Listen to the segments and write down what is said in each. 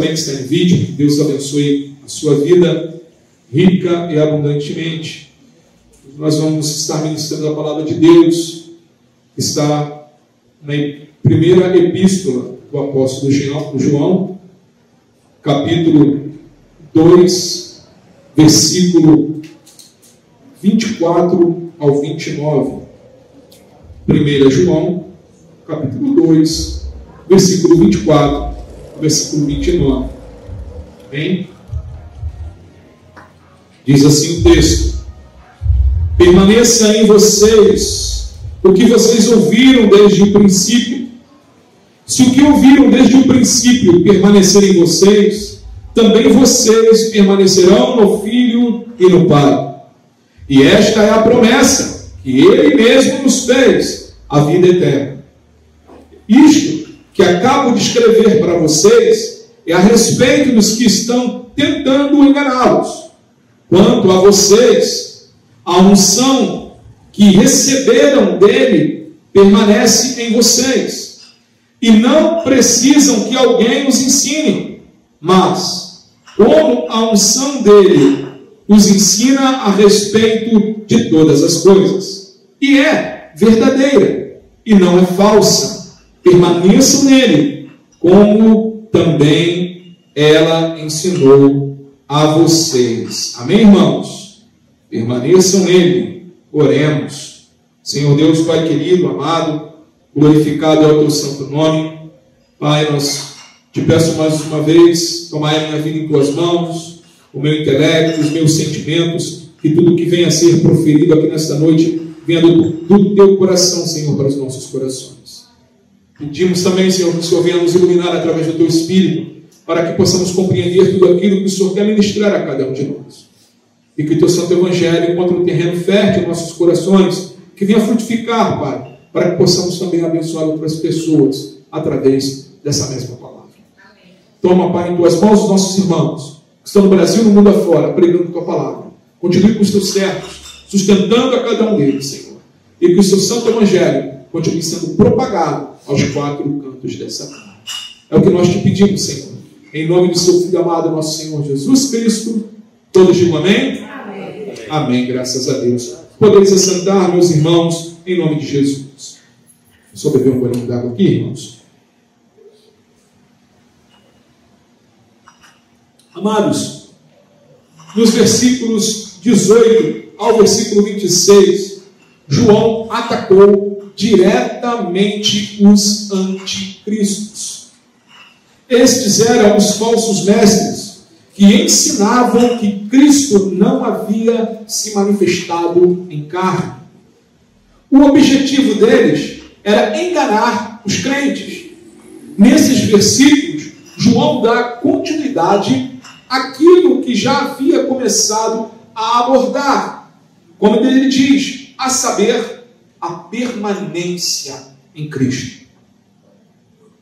também que está em vídeo, que Deus abençoe a sua vida rica e abundantemente. Nós vamos estar ministrando a palavra de Deus, que está na primeira epístola do apóstolo João, capítulo 2, versículo 24 ao 29. 1 João, capítulo 2, versículo 24, versículo 29. Amém? Diz assim o texto: permaneça em vocês o que vocês ouviram desde o princípio. Se o que ouviram desde o princípio permanecer em vocês, também vocês permanecerão no Filho e no Pai. E esta é a promessa que Ele mesmo nos fez, a vida eterna. Isto que acabo de escrever para vocês é a respeito dos que estão tentando enganá-los. Quanto a vocês, a unção que receberam dele permanece em vocês, e não precisam que alguém os ensine, mas, como a unção dele os ensina a respeito de todas as coisas, e é verdadeira, e não é falsa, permaneçam nele, como também ela ensinou a vocês. Amém, irmãos? Permaneçam nele. Oremos. Senhor Deus, Pai querido, amado, glorificado é o teu santo nome. Pai, nós te peço mais uma vez, tomai a minha vida em tuas mãos, o meu intelecto, os meus sentimentos, que tudo que venha a ser proferido aqui nesta noite venha do teu coração, Senhor, para os nossos corações. Pedimos também, Senhor, que o Senhor venha nos iluminar através do teu Espírito, para que possamos compreender tudo aquilo que o Senhor quer ministrar a cada um de nós. E que o teu santo evangelho encontre um terreno fértil em nossos corações, que venha frutificar, Pai, para que possamos também abençoar outras pessoas através dessa mesma palavra. Amém. Toma, Pai, em tuas mãos os nossos irmãos, que estão no Brasil e no mundo afora, pregando tua palavra. Continue com os teus servos, sustentando a cada um deles, Senhor. E que o seu santo evangelho continue sendo propagado aos quatro cantos dessa terra. É o que nós te pedimos, Senhor. Em nome do seu Filho amado, nosso Senhor Jesus Cristo. Todos digam amém? Amém. Amém, graças a Deus. Podeis assentar, meus irmãos, em nome de Jesus. Só beber um golinho d'água aqui, irmãos. Amados, nos versículos 18 ao versículo 26, João atacou diretamente os anticristos. Estes eram os falsos mestres que ensinavam que Cristo não havia se manifestado em carne. O objetivo deles era enganar os crentes. Nesses versículos, João dá continuidade àquilo que já havia começado a abordar, como ele diz, a saber, a permanência em Cristo.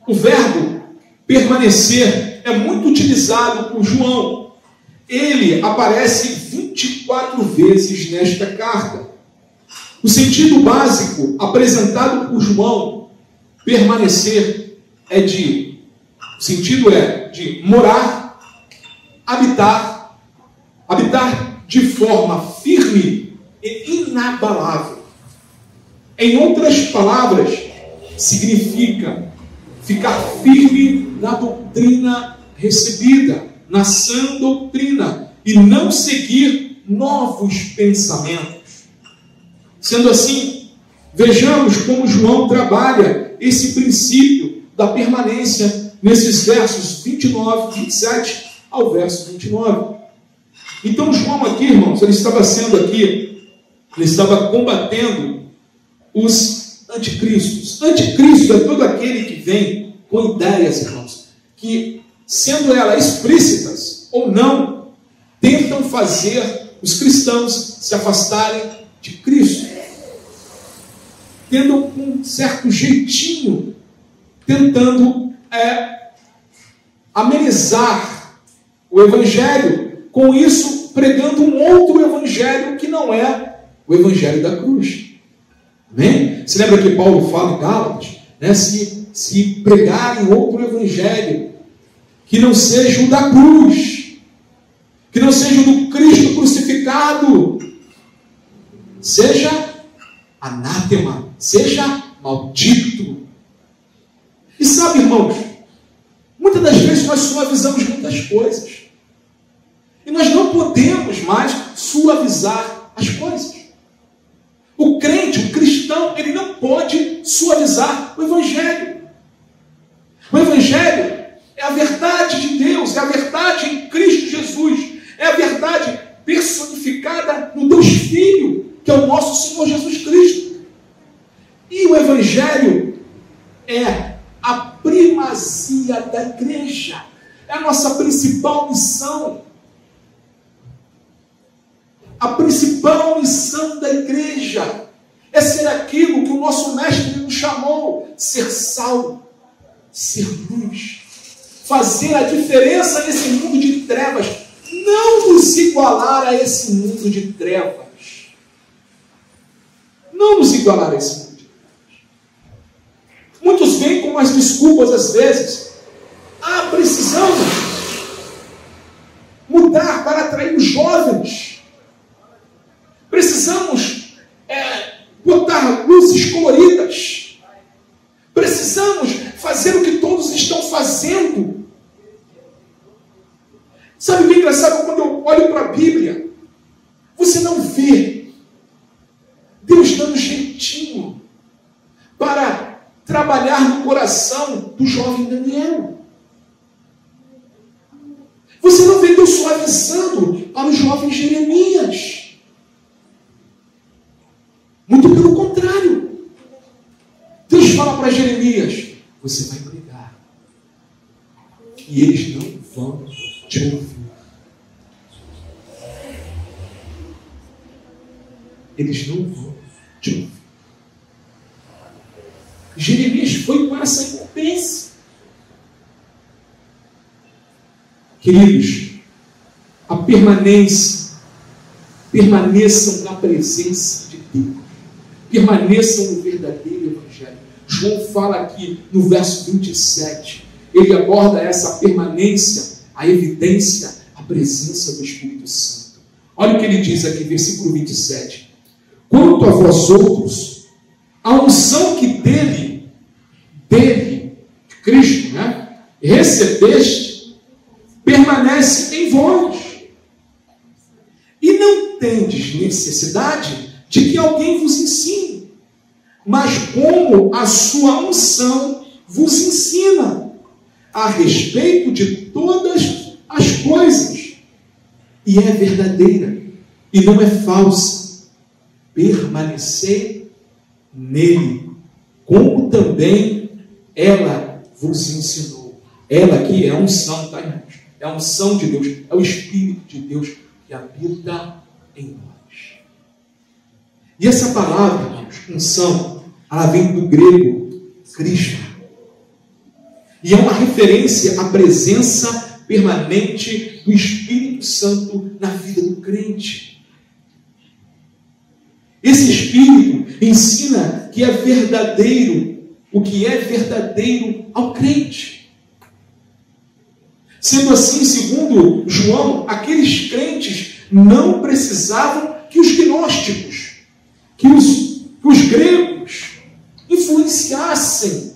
O verbo permanecer é muito utilizado por João. Ele aparece 24 vezes nesta carta. O sentido básico apresentado por João, permanecer, o sentido é de morar, habitar de forma firme e inabalável. Em outras palavras, significa ficar firme na doutrina recebida, na sã doutrina, e não seguir novos pensamentos. Sendo assim, vejamos como João trabalha esse princípio da permanência nesses versos 29, 27 ao verso 29. Então João aqui, irmãos, ele estava combatendo os anticristos. Anticristo é todo aquele que vem com ideias, irmãos, que, sendo elas explícitas ou não, tentam fazer os cristãos se afastarem de Cristo, tendo um certo jeitinho, tentando amenizar o evangelho, com isso pregando um outro evangelho que não é o evangelho da cruz. Amém? Você lembra que Paulo fala em Gálatas, né? Se pregarem outro evangelho que não seja o da cruz, que não seja o do Cristo crucificado, seja anátema, seja maldito. E sabe, irmãos, muitas das vezes nós suavizamos muitas coisas. E nós não podemos mais suavizar as coisas. O crente, o cristão, ele não pode suavizar o Evangelho. O Evangelho é a verdade de Deus, é a verdade em Cristo Jesus, é a verdade personificada no Deus Filho, que é o nosso Senhor Jesus Cristo. E o Evangelho é a primazia da igreja, é a nossa principal missão. A principal missão da igreja é ser aquilo que o nosso mestre nos chamou: ser sal, ser luz, fazer a diferença nesse mundo de trevas, não nos igualar a esse mundo de trevas. Não nos igualar a esse mundo de trevas. Muitos vêm com as desculpas às vezes: precisamos mudar para atrair os jovens. Precisamos botar luzes coloridas. Precisamos fazer o que todos estão fazendo. Sabe o que é engraçado? Quando eu olho para a Bíblia, você não vê Deus dando jeitinho para trabalhar no coração do jovem Daniel. Você não vê Deus suavizando para o jovem Jeremias. Muito pelo contrário. Deus fala para Jeremias: você vai pregar e eles não vão te ouvir. Eles não vão te ouvir. Jeremias foi com essa incumbência. Queridos, a permaneçam na presença de Deus. Permaneçam no verdadeiro Evangelho. João fala aqui no verso 27, ele aborda essa permanência, a evidência, a presença do Espírito Santo. Olha o que ele diz aqui, versículo 27. Quanto a vós outros, a unção que dele, Cristo, recebeste, permanece em vós. E não tendes necessidade de que alguém vos ensine, mas como a sua unção vos ensina a respeito de todas as coisas, e é verdadeira e não é falsa, permanecei nele, como também ela vos ensinou. Ela aqui é a unção, tá, irmãos? É a unção de Deus, é o Espírito de Deus que habita em nós. E essa palavra, irmãos, unção, ela vem do grego Cristo. E é uma referência à presença permanente do Espírito Santo na vida do crente. Esse Espírito ensina que é verdadeiro, o que é verdadeiro ao crente. Sendo assim, segundo João, aqueles crentes não precisavam que os gnósticos, que os gregos influenciassem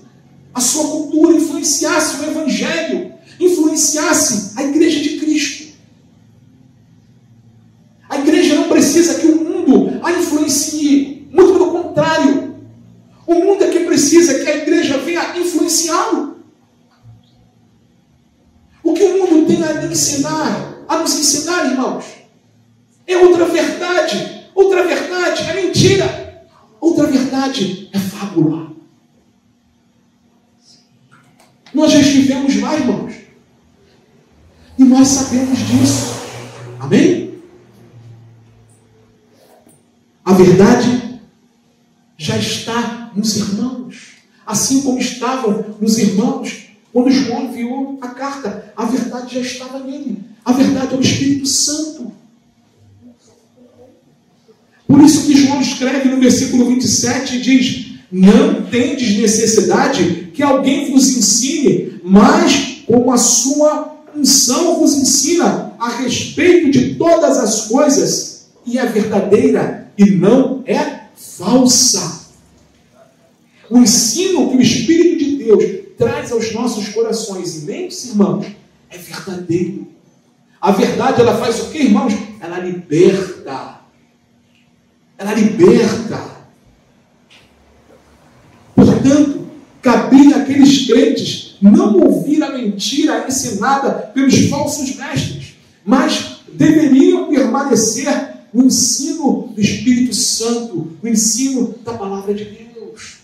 a sua cultura, influenciassem o Evangelho, influenciassem a igreja de Cristo. A igreja não precisa que o mundo a influencie, muito pelo contrário. O mundo é que precisa que a igreja venha influenciá-lo. O que o mundo tem a nos ensinar, irmãos, é outra verdade. Outra verdade é mentira. Outra verdade é fábula. Nós já estivemos lá, irmãos, e nós sabemos disso. Amém? A verdade já está nos irmãos, assim como estavam nos irmãos quando João enviou a carta. A verdade já estava nele. A verdade é o Espírito Santo. Por isso que João escreve no versículo 27 e diz: não tendes necessidade que alguém vos ensine, mas como a sua unção vos ensina a respeito de todas as coisas, e é verdadeira e não é falsa. O ensino que o Espírito de Deus traz aos nossos corações e mentes, irmãos, é verdadeiro. A verdade, ela faz o que, irmãos? Ela liberta. Ela liberta. Portanto, cabia àqueles crentes não ouvir a mentira ensinada pelos falsos mestres, mas deveriam permanecer no ensino do Espírito Santo, no ensino da palavra de Deus.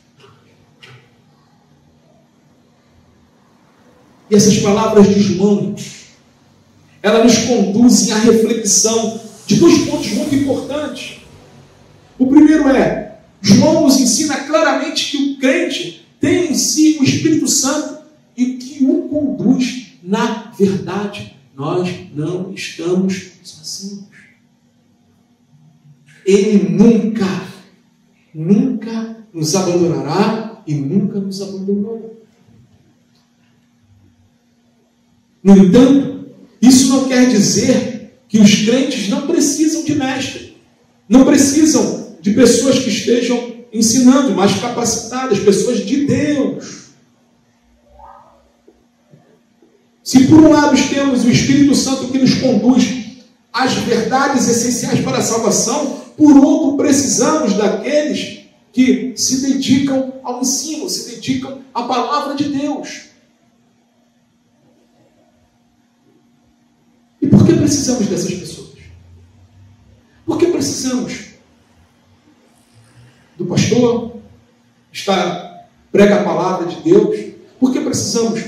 E essas palavras de João, elas nos conduzem à reflexão de dois pontos muito importantes. O primeiro é, João nos ensina claramente que o crente tem em si o Espírito Santo e que o conduz na verdade. Nós não estamos sozinhos. Ele nunca nos abandonará e nunca nos abandonou. No entanto, isso não quer dizer que os crentes não precisam de mestre, não precisam de pessoas que estejam ensinando, mais capacitadas, pessoas de Deus. Se por um lado temos o Espírito Santo que nos conduz às verdades essenciais para a salvação, por outro precisamos daqueles que se dedicam ao ensino, se dedicam à palavra de Deus. E por que precisamos dessas pessoas? Por que precisamos do pastor que prega a palavra de Deus? Por que precisamos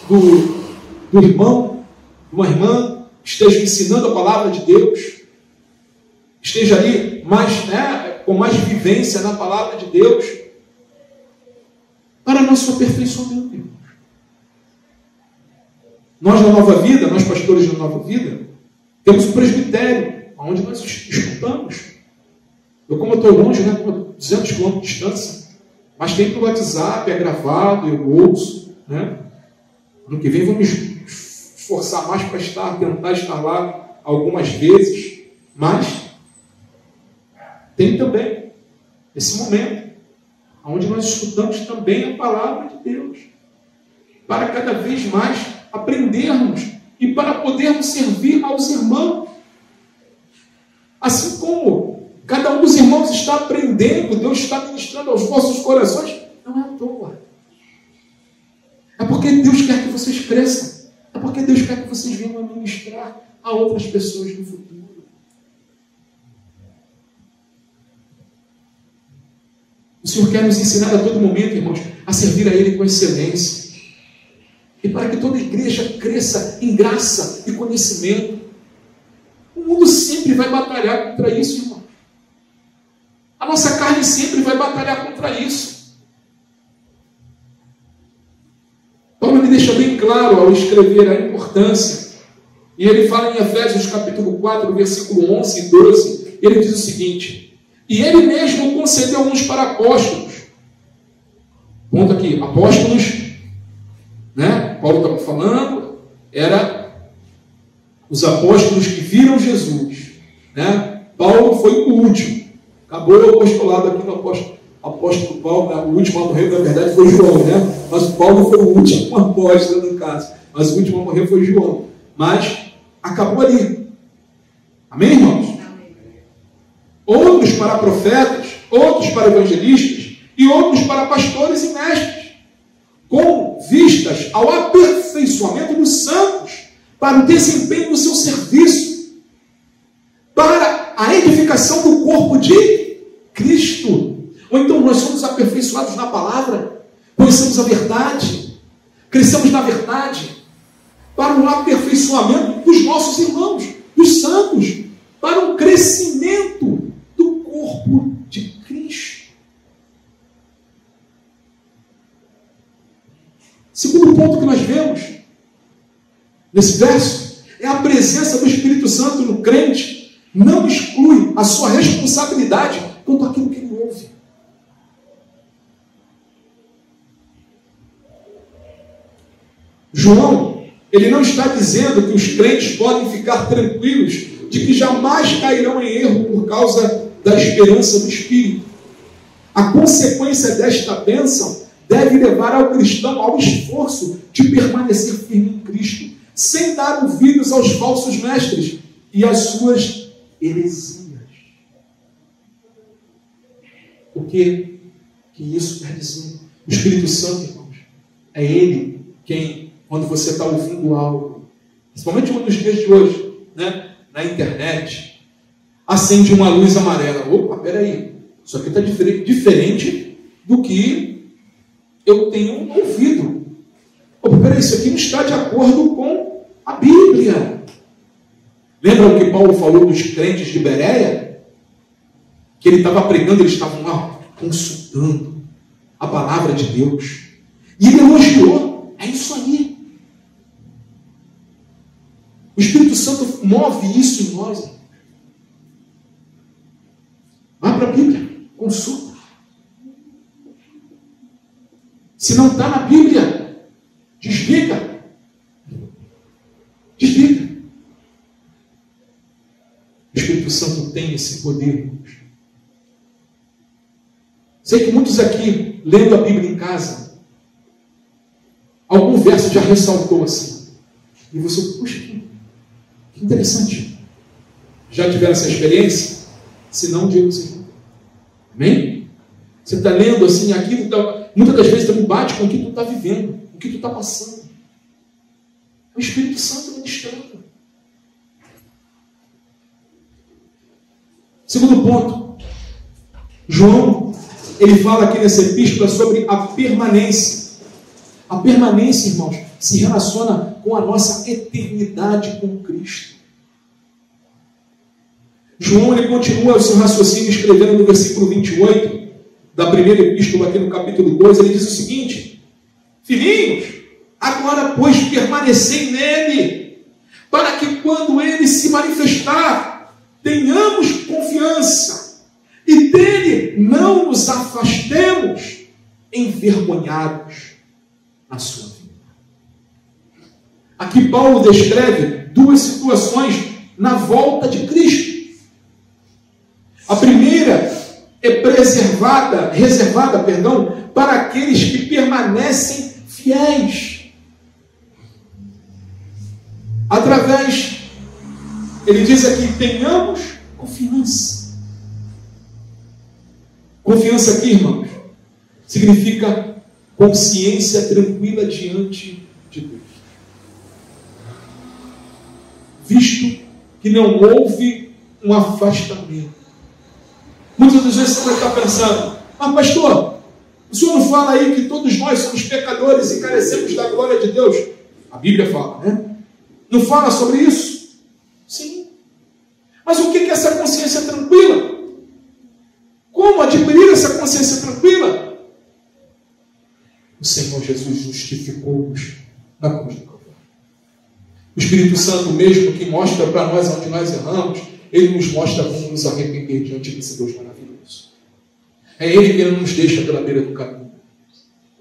do irmão, de uma irmã que esteja ensinando a palavra de Deus, esteja ali com mais vivência na palavra de Deus, para nosso aperfeiçoamento, irmãos. Nós na Nova Vida, nós pastores da Nova Vida, temos um presbitério, onde nós escutamos. Como eu estou longe, 200 km de distância, mas tem pelo WhatsApp, é gravado, eu ouço, Ano que vem vou me esforçar mais para tentar estar lá algumas vezes, mas tem também esse momento, onde nós escutamos também a palavra de Deus, para cada vez mais aprendermos e para podermos servir aos irmãos. Assim como cada um dos irmãos está aprendendo, Deus está ministrando aos vossos corações, não é à toa. É porque Deus quer que vocês cresçam. É porque Deus quer que vocês venham a ministrar a outras pessoas no futuro. O Senhor quer nos ensinar a todo momento, irmãos, a servir a Ele com excelência. E para que toda igreja cresça em graça e conhecimento. O mundo sempre vai batalhar contra isso, irmão. A nossa carne sempre vai batalhar contra isso. Paulo me deixa bem claro ao escrever a importância. E ele fala em Efésios capítulo 4, versículo 11 e 12. Ele diz o seguinte: e ele mesmo concedeu uns para apóstolos. Ponto aqui, apóstolos, Paulo estava falando, era os apóstolos que viram Jesus. Paulo foi o último. Acabou o apostolado aqui no apóstolo Paulo, o último a morrer, na verdade, foi João, Mas o Paulo foi o último apóstolo, no caso. Mas o último a morrer foi João. Mas acabou ali. Amém, irmãos? Amém. Outros para profetas, outros para evangelistas e outros para pastores e mestres, com vistas ao aperfeiçoamento dos santos, para o desempenho do seu serviço, para a edificação do corpo de Cristo. Ou então nós somos aperfeiçoados na palavra, conhecemos a verdade, crescemos na verdade, para o aperfeiçoamento dos nossos irmãos, dos santos, para o crescimento do corpo de Cristo. Segundo ponto que nós vemos nesse verso é a presença do Espírito Santo no crente não exclui a sua responsabilidade quanto àquilo que ele ouve. João, ele não está dizendo que os crentes podem ficar tranquilos de que jamais cairão em erro por causa da esperança do Espírito. A consequência desta bênção deve levar ao cristão ao esforço de permanecer firme em Cristo, sem dar ouvidos aos falsos mestres e às suas heresias. O que isso quer dizer? O Espírito Santo, irmãos, é Ele quem, quando você está ouvindo algo, principalmente nos dias de hoje, né, na internet, acende uma luz amarela. Opa, peraí, isso aqui está diferente do que eu tenho ouvido. Opa, peraí, isso aqui não está de acordo com a Bíblia. Lembra o que Paulo falou dos crentes de Bereia? Que ele estava pregando, eles estavam lá consultando a palavra de Deus. E ele elogiou. É isso aí. O Espírito Santo move isso em nós. Vai para a Bíblia, consulta. Se não está na Bíblia, desliga. Desliga. O Espírito Santo tem esse poder, irmãos. Sei que muitos aqui, lendo a Bíblia em casa, algum verso já ressaltou assim. E você, puxa, que interessante. Já tiveram essa experiência? Se não, diga o Senhor. Amém? Você está lendo assim, aquilo, muitas das vezes também bate com o que tu está vivendo, com o que tu está passando. O Espírito Santo ministrando. Segundo ponto, João, ele fala aqui nessa epístola sobre a permanência. A permanência, irmãos, se relaciona com a nossa eternidade com Cristo. João, ele continua o seu raciocínio escrevendo no versículo 28 da primeira epístola, aqui no capítulo 2, ele diz o seguinte: filhinhos, agora pois permanecei nele, para que quando ele se manifestar, tenhamos confiança, e dele não nos afastemos envergonhados na sua vida. Aqui Paulo descreve duas situações na volta de Cristo. A primeira é reservada, para aqueles que permanecem fiéis. Ele diz aqui, tenhamos confiança. Confiança aqui, irmãos, significa consciência tranquila diante de Deus. Visto que não houve um afastamento. Muitas das vezes você vai estar pensando, mas pastor, o senhor não fala aí que todos nós somos pecadores e carecemos da glória de Deus? A Bíblia fala, né? Não fala sobre isso? Sim. Mas o que é essa consciência tranquila? Como adquirir essa consciência tranquila? O Senhor Jesus justificou-nos na cruz do Calvário. O Espírito Santo mesmo que mostra para nós onde nós erramos, ele nos mostra como nos arrepender diante desse Deus maravilhoso. É Ele que não nos deixa pela beira do caminho.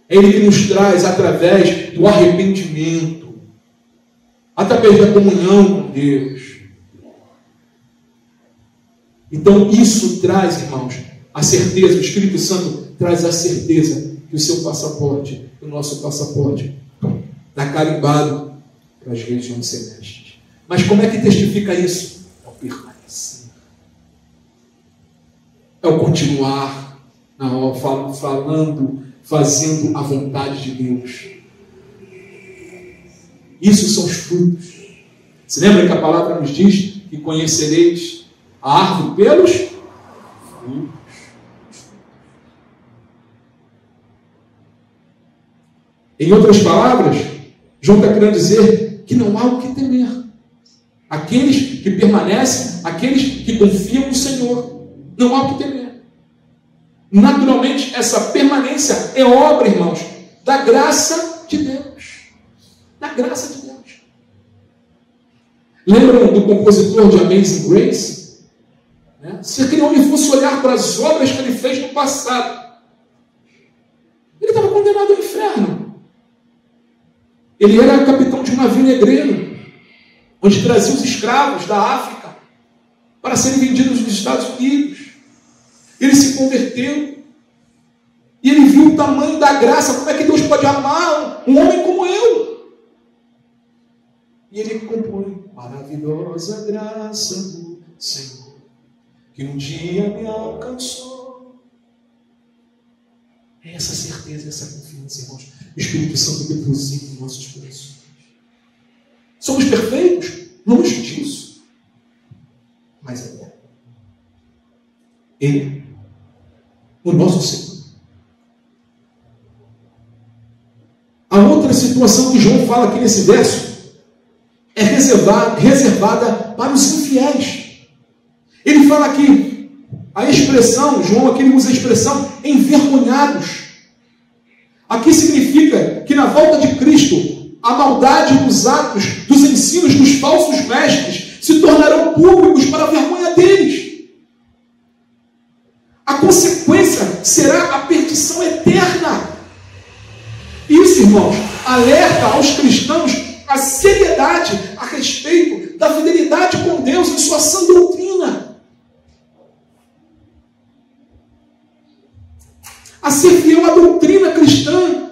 É Ele que nos traz através do arrependimento, através da comunhão com Deus. Então isso traz, irmãos, a certeza, o Espírito Santo traz a certeza que o seu passaporte, o nosso passaporte, está carimbado para as regiões celestes. Mas como é que testifica isso? É o permanecer. É o continuar falando, fazendo a vontade de Deus. Isso são os frutos. Se lembra que a palavra nos diz que conhecereis a árvore pelos frutos. Em outras palavras, João está querendo dizer que não há o que temer. Aqueles que permanecem, aqueles que confiam no Senhor, não há o que temer. Naturalmente, essa permanência é obra, irmãos, da graça de Deus. Da graça de Deus. Lembram do compositor de Amazing Grace? Se aquele homem fosse olhar para as obras que ele fez no passado, ele estava condenado ao inferno. Ele era capitão de um navio negreiro, onde trazia os escravos da África para serem vendidos nos Estados Unidos. Ele se converteu e ele viu o tamanho da graça. Como é que Deus pode amar um homem como eu? E ele compõe: maravilhosa graça do Senhor, que um dia me alcançou. É essa certeza, essa confiança, irmãos. O Espírito Santo deposita em nossos corações. Somos perfeitos? Longe disso. Mas é bom. Ele, o nosso Senhor. A outra situação que João fala aqui nesse verso é reservada para os infiéis. Ele fala aqui, a expressão, João aqui usa a expressão envergonhados. Aqui significa que na volta de Cristo, a maldade dos atos, dos ensinos dos falsos mestres se tornarão públicos para a vergonha deles. A consequência será a perdição eterna. Isso, irmãos, alerta aos cristãos a seriedade a respeito da fidelidade com Deus em sua sã doutrina. A ser fiel à doutrina cristã.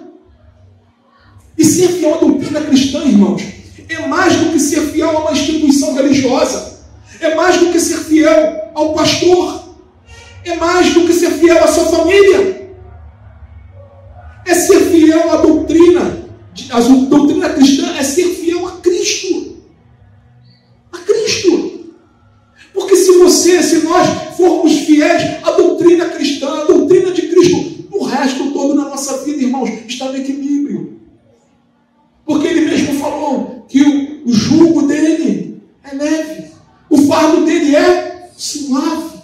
E ser fiel à doutrina cristã, irmãos, é mais do que ser fiel a uma instituição religiosa. É mais do que ser fiel ao pastor. É mais do que ser fiel à sua família. É ser fiel à doutrina. A doutrina cristã é ser fiel a Cristo. A Cristo. Porque se nós formos fiéis à doutrina cristã, à doutrina de Cristo, o resto todo na nossa vida, irmãos, está no equilíbrio. Porque ele mesmo falou que o jugo dele é leve, o fardo dele é suave.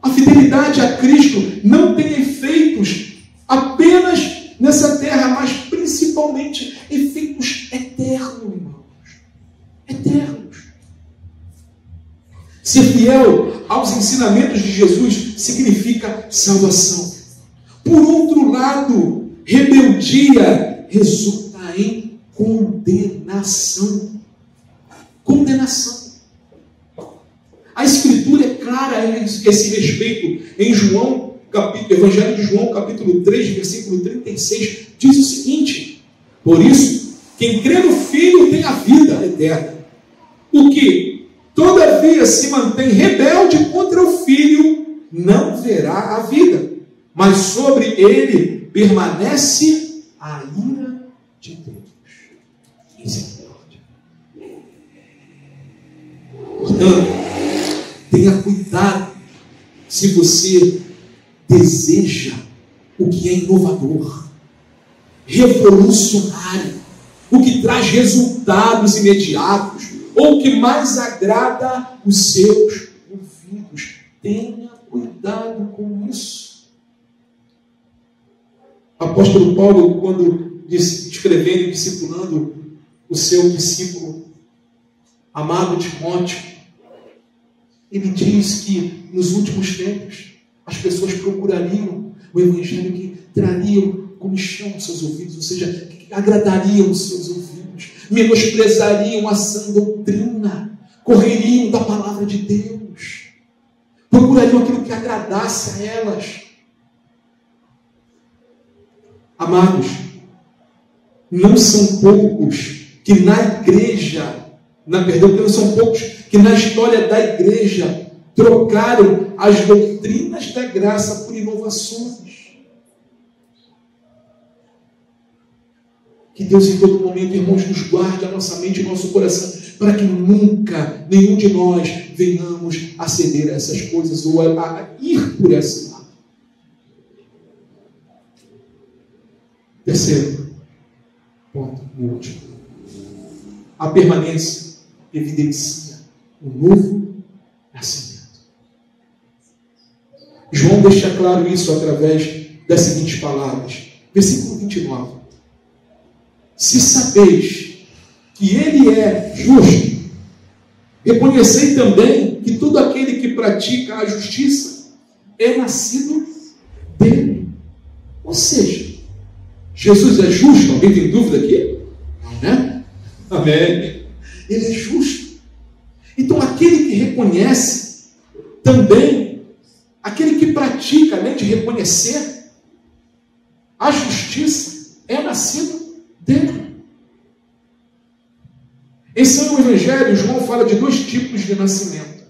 A fidelidade a Cristo não tem efeitos apenas nessa terra, mas principalmente efeitos eternos, irmãos. Eternos. Ser fiel aos ensinamentos de Jesus significa salvação. Por outro lado, rebeldia resulta em condenação. Condenação. A Escritura é clara a esse respeito. Em Evangelho de João, capítulo 3, versículo 36, diz o seguinte: por isso, quem crê no Filho tem a vida eterna. O que, todavia, se mantém rebelde contra o Filho, não verá a vida, mas sobre ele permanece a ira de Deus. Misericórdia. Portanto, tenha cuidado se você deseja o que é inovador, revolucionário, o que traz resultados imediatos, ou o que mais agrada os seus ouvidos. Tenha cuidado com isso. O apóstolo Paulo, quando escrevendo e discipulando o seu discípulo amado Timóteo, ele diz que nos últimos tempos as pessoas procurariam o evangelho que trariam comichão aos seus ouvidos, ou seja, que agradariam os seus ouvidos, menosprezariam a sã doutrina, correriam da palavra de Deus, procurariam aquilo que agradasse a elas. Amados, não são poucos que na igreja, não são poucos que na história da igreja trocaram as doutrinas da graça por inovações. Que Deus em todo momento, irmãos, nos guarde a nossa mente e o nosso coração, para que nunca nenhum de nós venhamos a ceder a essas coisas ou a ir por esse lado. Terceiro ponto, e último. A permanência evidencia um novo nascimento. João deixa claro isso através das seguintes palavras. Versículo 29. Se sabeis que ele é justo, reconhecei também que todo aquele que pratica a justiça é nascido dele. Ou seja, Jesus é justo? Alguém tem dúvida aqui? Não, né? Amém. Ele é justo. Então, aquele que reconhece também, aquele que pratica, além de reconhecer, a justiça é nascido dele. Em São Evangelho, João fala de 2 tipos de nascimento.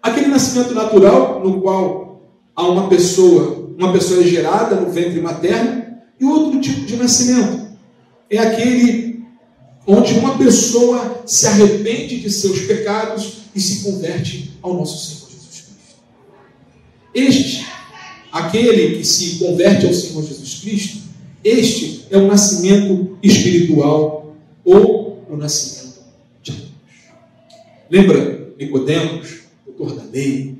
Aquele nascimento natural, no qual há uma pessoa é gerada no ventre materno, e outro tipo de nascimento é aquele onde uma pessoa se arrepende de seus pecados e se converte ao nosso Senhor Jesus Cristo. Aquele que se converte ao Senhor Jesus Cristo, este é o nascimento espiritual ou o nascimento de Deus. Lembra Nicodemos, doutor da lei,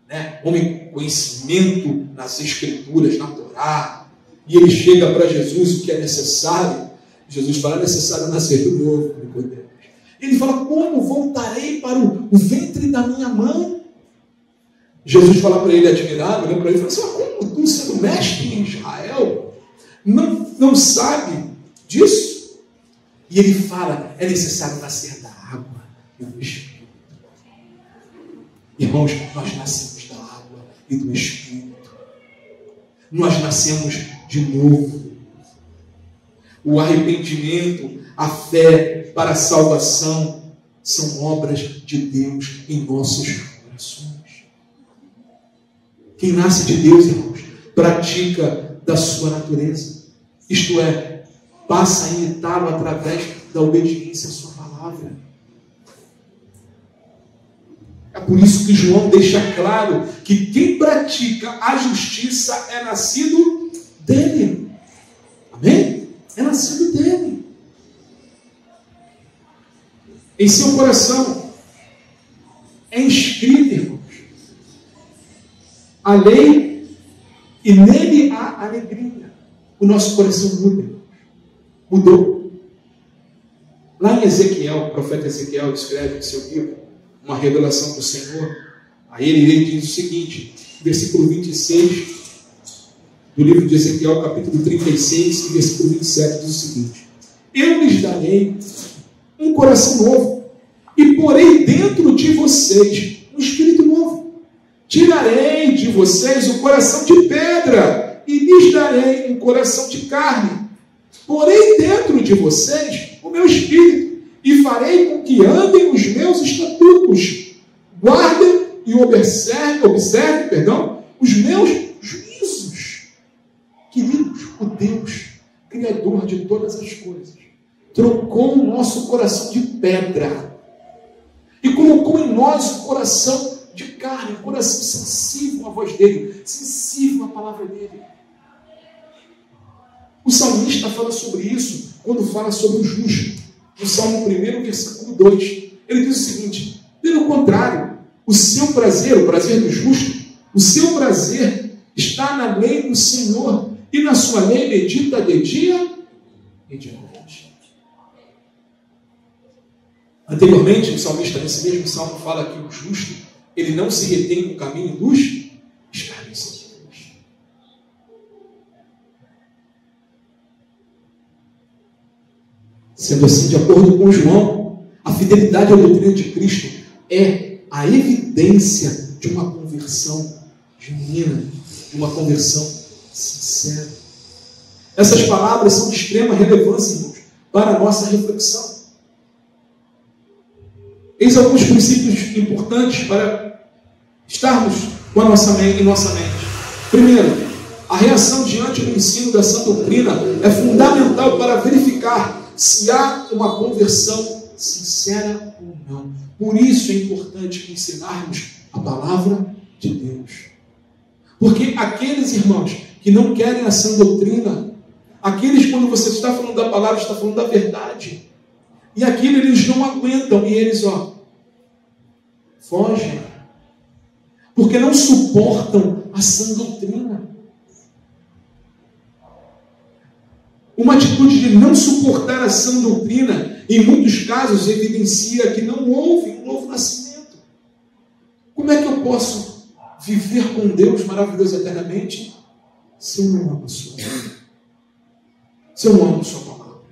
né? Homem com conhecimento nas Escrituras, na Torá, e ele chega para Jesus o que é necessário. Jesus fala: é necessário nascer de novo, Nicodemos. Ele fala: como voltarei para o ventre da minha mãe? Jesus fala para ele, admirado, olha para ele e fala assim: como tu, sendo mestre em Israel, não sabe disso? E ele fala: é necessário nascer da água e do Espírito. Irmãos, nós nascemos da água e do Espírito. Nós nascemos de novo. O arrependimento, a fé para a salvação são obras de Deus em nossos corações. Quem nasce de Deus, irmãos, pratica da sua natureza. Isto é, passa a imitá-lo através da obediência à sua palavra. É por isso que João deixa claro que quem pratica a justiça é nascido dele. Amém? É nascido dele. Em seu coração é inscrito, irmãos, a lei, e nele há alegria. O nosso coração muda, irmãos. Mudou. Lá em Ezequiel, o profeta Ezequiel escreve em seu livro uma revelação do Senhor. A ele diz o seguinte, versículo 26 do livro de Ezequiel, capítulo 36, e versículo 27, diz o seguinte: eu lhes darei um coração novo, e porei dentro de vocês um espírito novo. Tirarei de vocês o coração de pedra, e lhes darei um coração de carne. Porei dentro de vocês o meu espírito, e farei com que andem os meus estatutos, guardem e observem, os meus juízos. Queridos, o Deus, Criador de todas as coisas, trocou o nosso coração de pedra e colocou em nós um coração de carne, um coração sensível à voz dele, sensível à palavra dele. O salmista fala sobre isso quando fala sobre o justo. No Salmo 1, versículo 2, ele diz o seguinte: pelo contrário, o seu prazer, o prazer do justo, o seu prazer está na lei do Senhor, e na sua lei medita de dia e de noite. Anteriormente, o salmista, nesse mesmo salmo, fala que o justo, ele não se retém no caminho dos escarnecedores. Sendo assim, de acordo com João, a fidelidade à doutrina de Cristo é a evidência de uma conversão genuína, de uma conversão sincera. Essas palavras são de extrema relevância, irmãos, para a nossa reflexão. Eis alguns princípios importantes para estarmos com a nossa mente, em nossa mente. Primeiro, a reação diante do ensino da sã doutrina é fundamental para verificar se há uma conversão sincera ou não. Por isso é importante ensinarmos a palavra de Deus. Porque aqueles irmãos que não querem a sã doutrina, aqueles, quando você está falando da palavra, está falando da verdade, e aquilo eles não aguentam, e eles, fogem, porque não suportam a sã doutrina. Uma atitude de não suportar a sã doutrina, em muitos casos, evidencia que não houve um novo nascimento. Como é que eu posso viver com Deus maravilhoso eternamente se eu não amo a sua vida? se eu não amo sua palavra,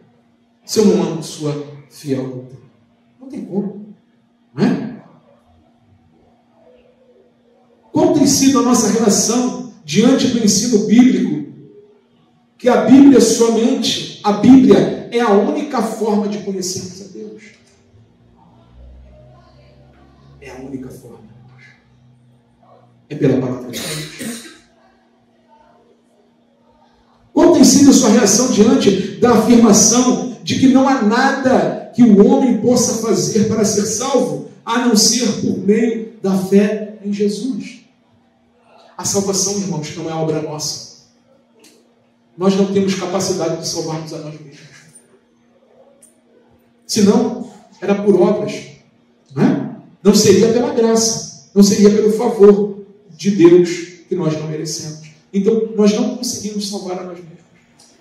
se eu não amo sua fiel doutrina? Não tem como, não é? Qual tem sido a nossa relação diante do ensino bíblico? Que a Bíblia somente, a Bíblia é a única forma de conhecermos a Deus. É a única forma. É pela palavra de Deus. Qual tem sido a sua reação diante da afirmação de que não há nada que o homem possa fazer para ser salvo, a não ser por meio da fé em Jesus? A salvação, irmãos, não é obra nossa. Nós não temos capacidade de salvarmos a nós mesmos. Senão, era por obras. Não é? Não seria pela graça. Não seria pelo favor de Deus que nós não merecemos. Então, nós não conseguimos salvar a nós mesmos.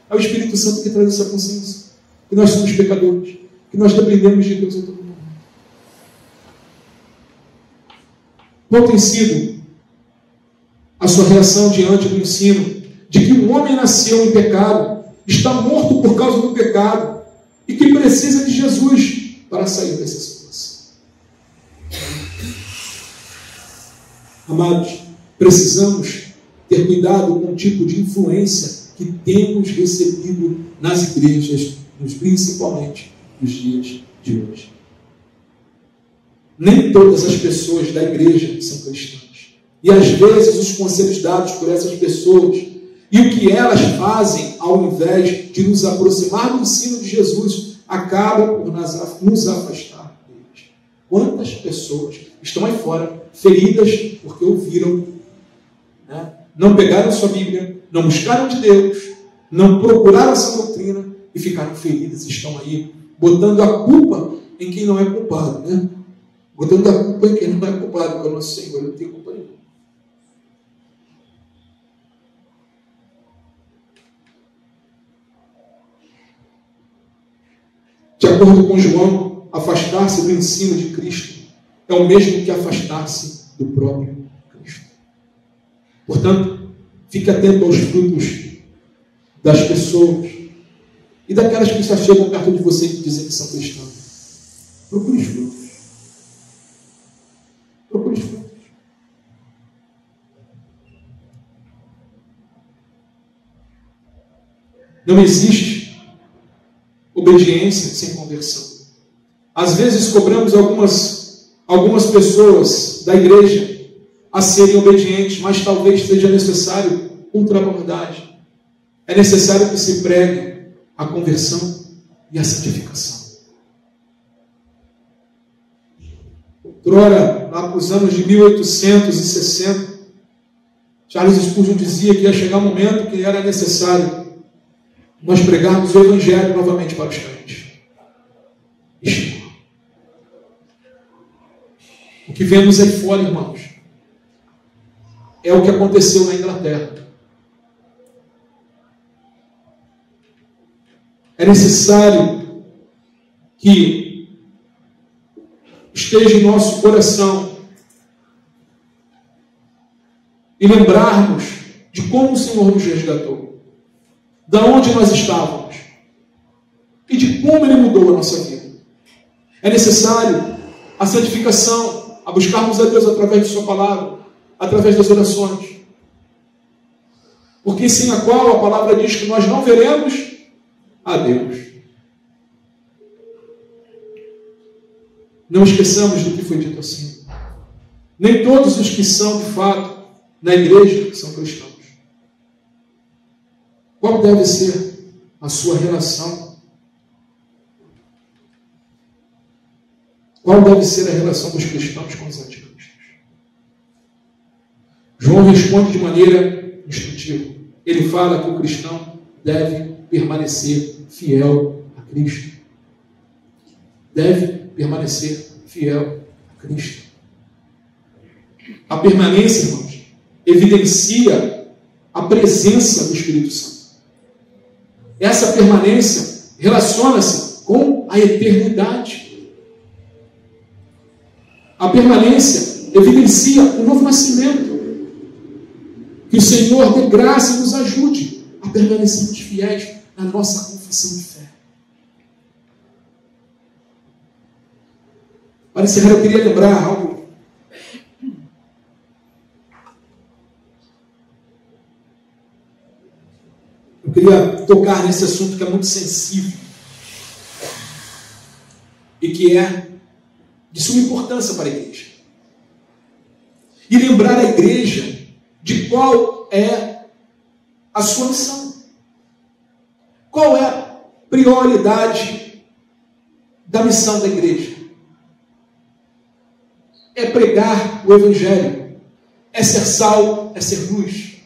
É o Espírito Santo que traz essa consciência. Que nós somos pecadores. Que nós dependemos de Deus a todo momento. Qual tem sido a sua reação diante do ensino de que o homem nasceu em pecado, está morto por causa do pecado e que precisa de Jesus para sair dessa situação? Amados, precisamos ter cuidado com o tipo de influência que temos recebido nas igrejas, principalmente nos dias de hoje. Nem todas as pessoas da igreja são cristãs. E às vezes os conselhos dados por essas pessoas e o que elas fazem ao invés de nos aproximar do ensino de Jesus acabam por nos afastar deles. Quantas pessoas estão aí fora feridas porque ouviram, né? Não pegaram sua Bíblia, não buscaram de Deus, não procuraram essa doutrina e ficaram feridas, estão aí botando a culpa em quem não é culpado, né? Botando a culpa em quem não é culpado, que é o nosso Senhor, não tem culpa nenhuma. De acordo com João, afastar-se do ensino de Cristo é o mesmo que afastar-se do próprio Cristo. Portanto, fique atento aos frutos das pessoas e daquelas que já chegam perto de você e dizem que são cristãos. Procure os frutos. Procure os frutos. Não existe obediência sem conversão. Às vezes cobramos algumas pessoas da igreja a serem obedientes, mas talvez seja necessário ultrabordagem. É necessário que se pregue a conversão e a santificação. Outrora, lá para os anos de 1860, Charles Spurgeon dizia que ia chegar um momento que era necessário nós pregarmos o Evangelho novamente para os crentes. O que vemos aí fora, irmãos, é o que aconteceu na Inglaterra. É necessário que esteja em nosso coração e lembrarmos de como o Senhor nos resgatou, da onde nós estávamos e de como Ele mudou a nossa vida. É necessário a santificação, a buscarmos a Deus através de Sua palavra, através das orações, porque sem a qual a palavra diz que nós não veremos a Deus. Não esqueçamos do que foi dito assim. Nem todos os que são, de fato, na igreja são cristãos. Qual deve ser a sua relação? Qual deve ser a relação dos cristãos com os anticristos? João responde de maneira instrutiva. Ele fala que o cristão deve permanecer fiel a Cristo. Deve permanecer fiel a Cristo. A permanência, irmãos, evidencia a presença do Espírito Santo. Essa permanência relaciona-se com a eternidade. A permanência evidencia o novo nascimento. Que o Senhor dê graça e nos ajude a permanecermos fiéis na nossa confissão de fé. Para encerrar, eu queria lembrar algo. Eu queria tocar nesse assunto que é muito sensível e que é de suma importância para a igreja. E lembrar a igreja de qual é a sua missão. Qual é a prioridade da missão da igreja? É pregar o Evangelho, é ser sal, é ser luz.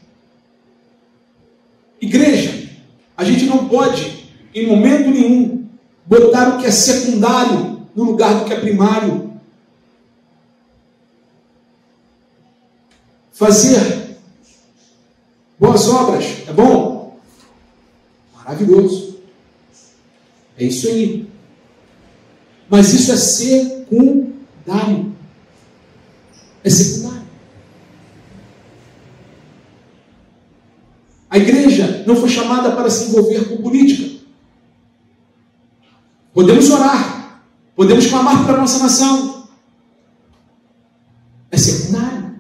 Igreja, a gente não pode, em momento nenhum, botar o que é secundário no lugar do que é primário. Fazer boas obras é bom? Maravilhoso. É isso aí. Mas isso é secundário. É secundário. A igreja não foi chamada para se envolver com política. Podemos orar, podemos clamar para a nossa nação. É secundário.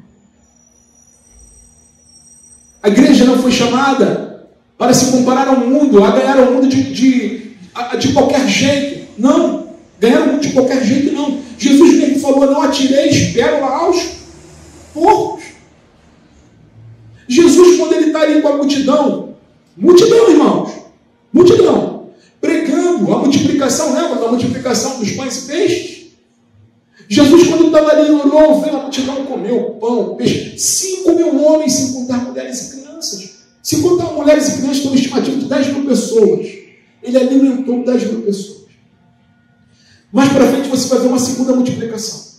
A igreja não foi chamada para se comparar ao mundo, a ganhar o mundo de qualquer jeito. Não, ganhar o mundo de qualquer jeito não. Jesus mesmo falou, não atireis pérola aos porcos. Jesus, quando ele está ali com a multidão, irmãos, multidão, pregando a multiplicação, lembra da multiplicação dos pães e peixes? Jesus, quando estava ali, orou, veio a multidão, comeu pão, peixe, 5.000 homens, sem contar mulheres e crianças. Se contar mulheres e crianças, tem uma estimativa de 10.000 pessoas. Ele alimentou 10.000 pessoas. Mais para frente você vai ver uma segunda multiplicação.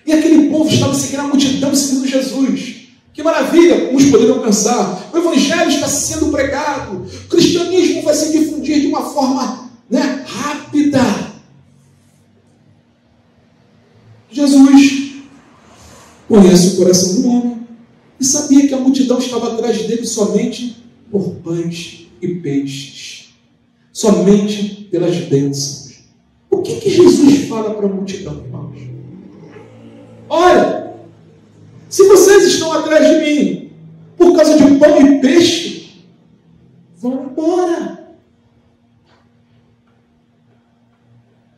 E aquele povo estava seguindo a multidão, seguindo Jesus. Que maravilha, uns poderiam pensar, o Evangelho está sendo pregado, o cristianismo vai se difundir de uma forma rápida. Jesus conhece o coração do homem e sabia que a multidão estava atrás dele somente por pães e peixes, somente pelas bênçãos. O que Jesus fala para a multidão, irmãos? Olha, se vocês estão atrás de mim por causa de pão e peixe, vão embora.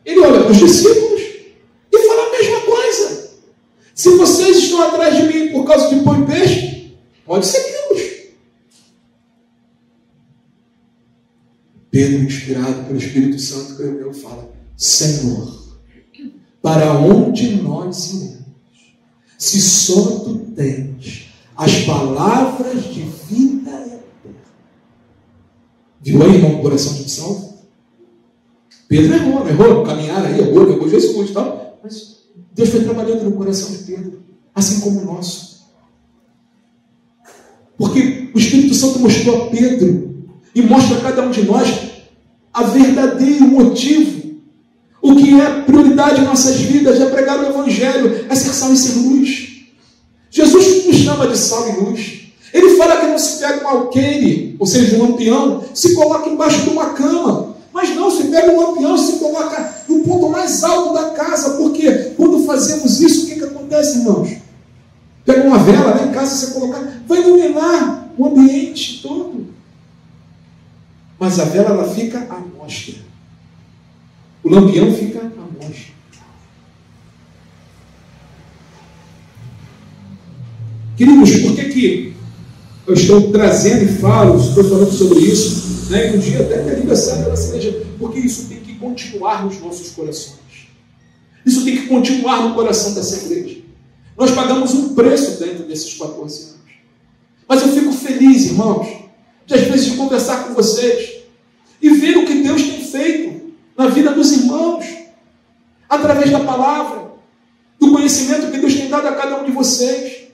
Ele olha para os discípulos e fala a mesma coisa. Se vocês estão atrás de mim por causa de pão e peixe, pode segui-los. Pedro, inspirado pelo Espírito Santo, escreveu, fala, Senhor, para onde nós iremos? Se só tu tens as palavras de vida eterna. Viu aí, irmão, o coração de salvo? Pedro errou, caminhar aí, errou Jesus e tal. Mas Deus foi trabalhando no coração de Pedro, assim como o nosso. Porque o Espírito Santo mostrou a Pedro e mostra a cada um de nós a verdadeiro motivo. O que é prioridade em nossas vidas é pregar o Evangelho, é ser sal e ser luz. Jesus nos chama de sal e luz. Ele fala que não se pega um alqueire, ou seja, um lampião, se coloca embaixo de uma cama. Mas não, se pega um lampião e se coloca no ponto mais alto da casa. Porque quando fazemos isso, o que acontece, irmãos? Pega uma vela lá em casa, você colocar, vai iluminar o ambiente todo. Mas a vela, ela fica à mostra. O lampião fica à mostra. Queridos, por que eu estou trazendo e estou falando sobre isso, né? E um dia até que aniversário da nossa igreja, porque isso tem que continuar nos nossos corações. Isso tem que continuar no coração dessa igreja. Nós pagamos um preço dentro desses 14 anos. Mas eu fico feliz, irmãos, de às vezes conversar com vocês e ver o que Deus tem feito na vida dos irmãos, através da palavra, do conhecimento que Deus tem dado a cada um de vocês.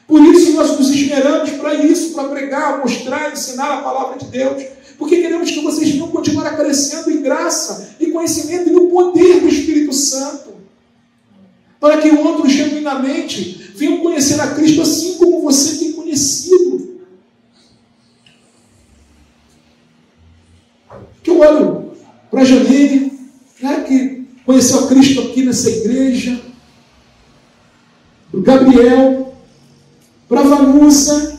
Por isso nós nos esmeramos para isso, para pregar, mostrar, ensinar a palavra de Deus, porque queremos que vocês venham continuar crescendo em graça, em conhecimento e no poder do Espírito Santo, para que outros genuinamente venham conhecer a Cristo assim como você tem conhecido. para a Janine, né, que conheceu a Cristo aqui nessa igreja, para o Gabriel, para a Vanusa,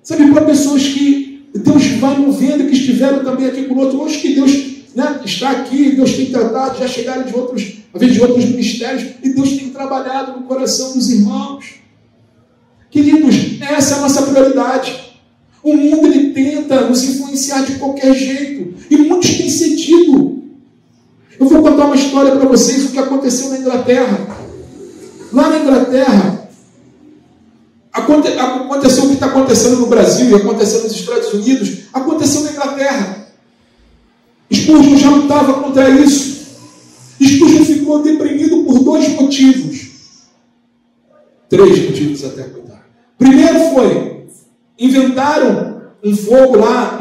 sabe, para pessoas que Deus vai movendo, que estiveram também aqui conosco, hoje que Deus, né, está aqui, Deus tem tratado, já chegaram de outros, às vezes de outros ministérios, e Deus tem trabalhado no coração dos irmãos. Queridos, essa é a nossa prioridade. O mundo, ele tenta nos influenciar de qualquer jeito, e muitos têm cedido. Eu vou contar uma história para vocês, o que aconteceu na Inglaterra. Lá na Inglaterra, aconteceu o que está acontecendo no Brasil e aconteceu nos Estados Unidos, aconteceu na Inglaterra. Spurgeon já lutava contra isso. Spurgeon ficou deprimido por 2 motivos. 3 motivos até, cuidar. Primeiro foi, inventaram um fogo lá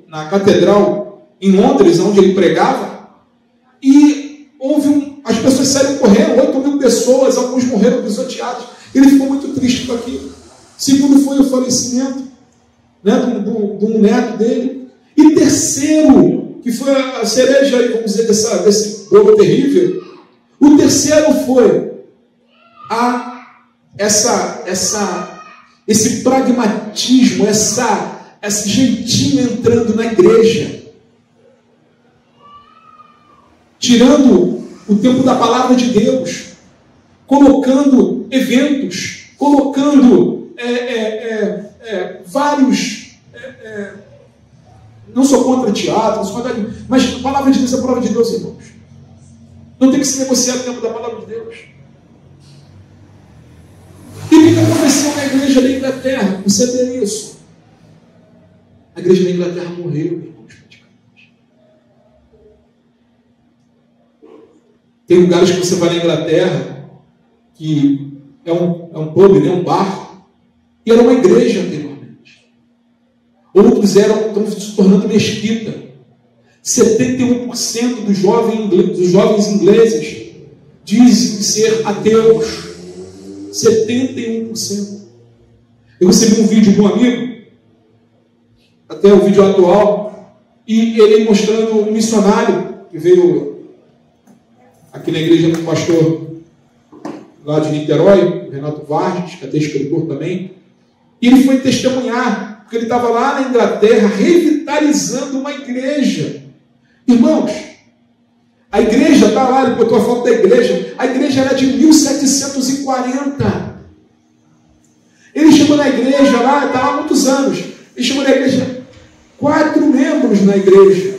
na catedral em Londres, onde ele pregava, e as pessoas saíram correndo, 8.000 pessoas, alguns morreram pisoteados. Ele ficou muito triste com aquilo. Segundo foi o falecimento, né, de um neto dele. E terceiro, que foi a cereja, vamos dizer, desse bolo terrível, o terceiro foi esse pragmatismo, esse jeitinho entrando na igreja, tirando o tempo da palavra de Deus, colocando eventos, colocando vários... não sou contra teatro, mas a palavra de Deus é a palavra de Deus, irmãos. Não tem que se negociar o tempo da palavra de Deus. E o que aconteceu na igreja da Inglaterra? Você vê isso? A igreja da Inglaterra morreu, irmãos, praticamente. Tem lugares que você vai na Inglaterra que é um pub, né, um bar, e era uma igreja anteriormente. Outros estão se tornando mesquita. 71% dos jovens ingleses dizem ser ateus. 71%. Eu recebi um vídeo de um amigo, até o vídeo atual, e ele mostrando um missionário que veio aqui na igreja do pastor lá de Niterói, Renato Vargas, que é até escritor também, e ele foi testemunhar, porque ele estava lá na Inglaterra revitalizando uma igreja. Irmãos, a igreja está lá, ele botou a foto da igreja, a igreja era de 1740. Ele chegou na igreja lá, está lá há muitos anos, ele chegou na igreja, 4 membros na igreja,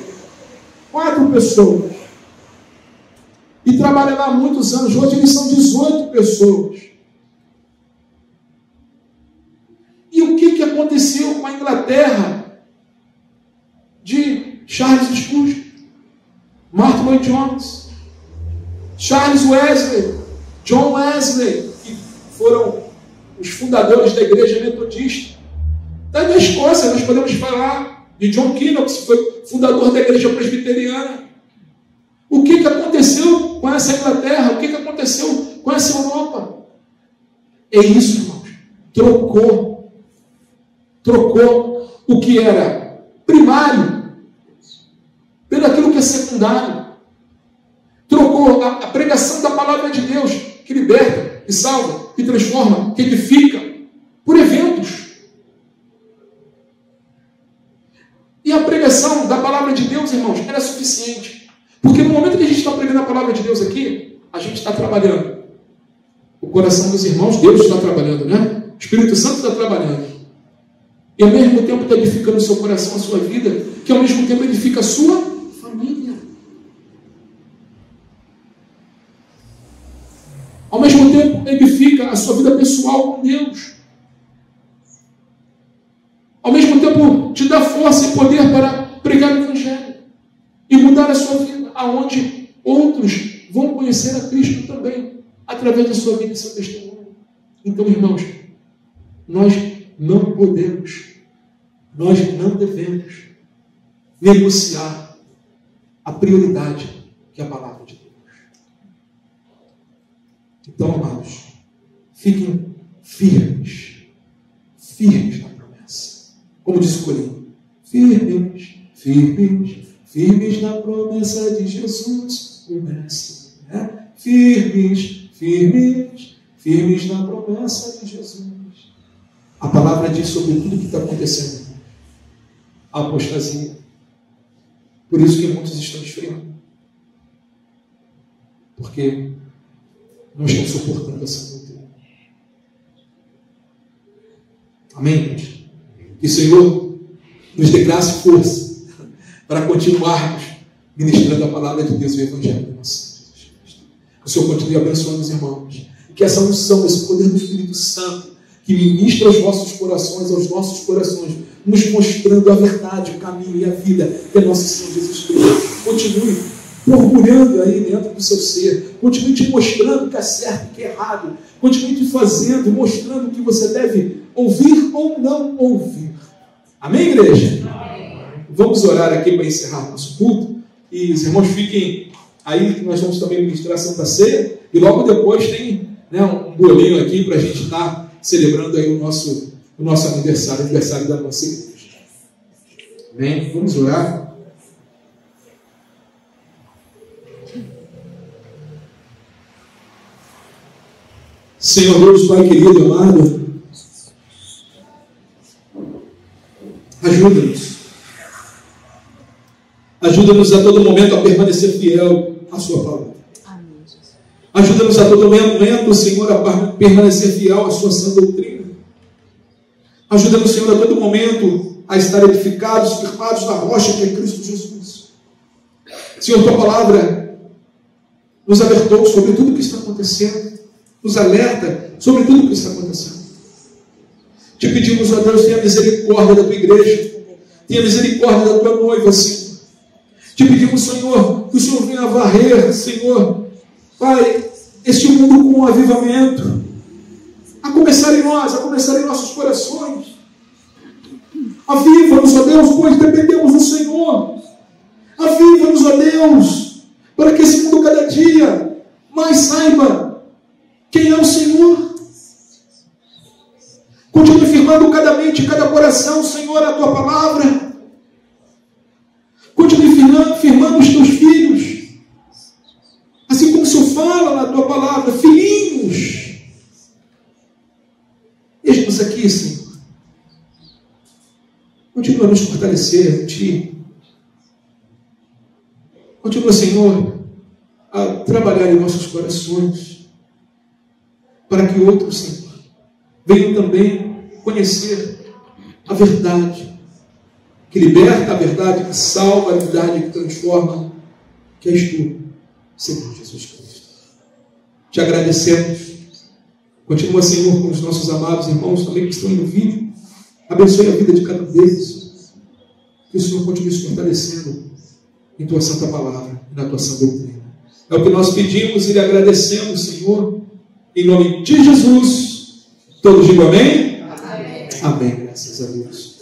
4 pessoas. E trabalha lá há muitos anos, hoje eles são 18 pessoas. E o que aconteceu com a Inglaterra de Charles Spurgeon, Martin Lloyd Jones, Charles Wesley, John Wesley, que foram os fundadores da igreja metodista. Da Escócia, nós podemos falar de John Knox, que foi fundador da igreja presbiteriana. O que aconteceu com essa Inglaterra? O que aconteceu com essa Europa? É isso, irmãos. Trocou o que era primário pelo aquilo que é secundário. Trocou a pregação da palavra de Deus, que liberta, que salva, que transforma, que edifica, por eventos. E a pregação da palavra de Deus, irmãos, era suficiente. Porque no momento que a gente está pregando a palavra de Deus aqui, a gente está trabalhando. O coração dos irmãos, Deus está trabalhando, né? O Espírito Santo está trabalhando. E ao mesmo tempo está edificando o seu coração, a sua vida, que ao mesmo tempo edifica a sua família. Ao mesmo tempo edifica a sua vida pessoal com Deus. Ao mesmo tempo te dá força e poder para pregar o Evangelho e mudar a sua vida, aonde outros vão conhecer a Cristo também, através da sua vida e seu testemunho. Então, irmãos, nós não podemos, nós não devemos negociar a prioridade que é a palavra de Deus. Então, amados, fiquem firmes na promessa. Como disse o Corinho, firmes, firmes, firmes na promessa de Jesus, o Mestre. Firmes, firmes, firmes na promessa de Jesus. A palavra diz sobre tudo que está acontecendo. A apostasia. Por isso que muitos estão esfriando. Porque não estão suportando essa doutrina. Amém, gente? Que o Senhor nos dê graça e força para continuarmos ministrando a palavra de Deus e o Evangelho do nosso Senhor Jesus Cristo. Que o Senhor continue abençoando os irmãos. E que essa unção, esse poder do Espírito Santo, que ministra aos vossos corações, aos nossos corações, nos mostrando a verdade, o caminho e a vida que é nosso Senhor Jesus Cristo. Continue borbulhando aí dentro do seu ser. Continue te mostrando o que é certo e o que é errado. Continue te fazendo, mostrando o que você deve ouvir ou não ouvir. Amém, igreja? Amém. Vamos orar aqui para encerrar nosso culto. E os irmãos fiquem aí, que nós vamos também ministrar a Santa Ceia. E logo depois tem, né, um bolinho aqui para a gente estar celebrando aí o nosso aniversário da nossa igreja. Amém? Vamos orar. Senhor Deus, Pai querido, amado, ajuda-nos. Ajuda-nos a todo momento a permanecer fiel à Sua palavra. Ajuda-nos a todo momento, Senhor, a permanecer fiel à Sua sã doutrina. Ajuda-nos, Senhor, a todo momento a estar edificados, firmados na rocha que é Cristo Jesus. Senhor, Tua palavra nos alertou sobre tudo o que está acontecendo. Nos alerta sobre tudo o que está acontecendo. Te pedimos, ó Deus, tenha misericórdia da Tua igreja. Tenha misericórdia da Tua noiva, Senhor. Te pedimos, Senhor, que o Senhor venha varrer, Senhor, Pai, este mundo com um avivamento. A começar em nós, a começar em nossos corações. Aviva-nos, ó Deus, pois dependemos do Senhor. Aviva-nos, ó Deus, para que esse mundo cada dia mais saiba quem é o Senhor. Continue firmando cada mente, cada coração, Senhor, a Tua palavra. Continue firmando os Teus filhos. Assim como o Senhor fala na Tua palavra, filhinhos. Eis-nos aqui, Senhor. Continua a nos fortalecer em Ti. Continua, Senhor, a trabalhar em nossos corações, para que outros, Senhor, venham também conhecer a verdade, que liberta, a verdade que salva, a verdade que transforma, que és Tu, Senhor Jesus Cristo. Te agradecemos. Continua, Senhor, com os nossos amados irmãos também que estão no vídeo. Abençoe a vida de cada um deles. Que o Senhor continue se fortalecendo em Tua santa palavra e na Tua santa doutrina. É o que nós pedimos e lhe agradecemos, Senhor. Em nome de Jesus, todos digam amém? Amém. Amém, graças a Deus.